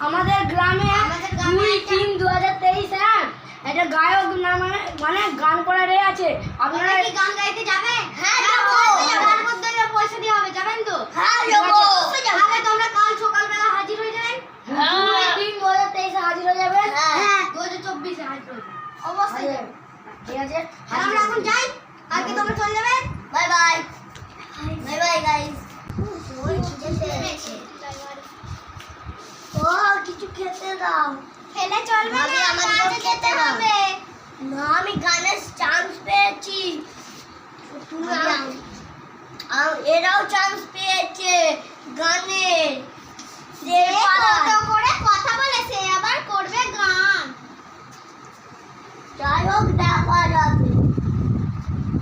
আমাদের গ্রামে 2-3-2023 একটা গায়ক মানে গান করার আছে। আপনারা কি গান গাইতে যাবেন? হ্যাঁ যাব। গান করতে হলে পয়সা দিতে হবে, যাবেন তো? হ্যাঁ যাব। তাহলে তোমরা কাল সকালবেলা হাজির হয়ে যাবেন। হ্যাঁ 2-3-2023 হাজির হয়ে যাবেন। হ্যাঁ 2024 এ হাজির হয়ে যাবেন অবশ্যই। ঠিক আছে, আমরা এখন যাই, কালকে তোমরা চলে যাবে। Bye bye. Bye bye guys. ও কিছু খেতে দাও। খেলে চলবে না, আমাদের খেতে হবে না। আমি গানের চান্স পেয়েছি, তুমি এরাও চান্স পেয়েছে গানে। করে কথা বলে সে আবার করবে গান। যাই হোক দেখা যাবে।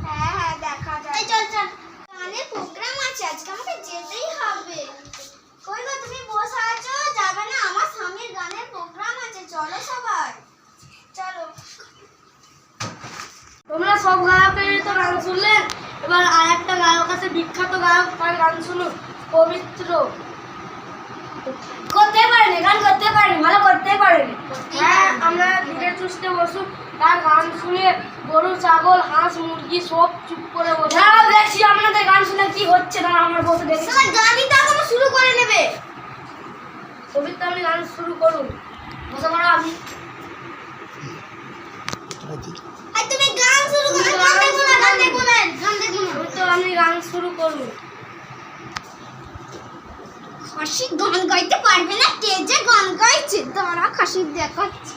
হ্যাঁ হ্যাঁ দেখা যাবে। চল চল, গানের প্রোগ্রাম আছে আজকে, আমাকে যেতেই হবে। কই গো তুমি বসে আছো, যাবে না? আমার স্বামীর গানের প্রোগ্রাম আছে, চলো সবাই চলো। তোমরা সব গায়কের তো গান শুনলেন, এবার আরেকটা গায়ক আছে, বিখ্যাত গায়ক, তার গান শুনো। পবিত্র করতে পারেনি, গান করতে পারেনি, ভালো করতে পারেনি। হ্যাঁ আমরা ধীরে সুস্থে বসুন, তার গান শুনে গরু ছাগল হাঁস মুরগি সব চুপ করে বসে। হ্যাঁ দেখছি আপনাদের গান শুনে কি হচ্ছে না, আমার বসে দেখছি। গানই তো এখনো শুরু করে নেবে। পবিত্র আপনি গান শুরু করুন, বসে পড়ো। আমি তুমি গান শুরু করো, গান দেখো না, গান দেখো না, গান দেখো না। তো আপনি গান শুরু করুন। খাসি গান গাইতে পারবে না, কে যে গান গাইছে, দাঁড়া খাসি দেখাচ্ছি।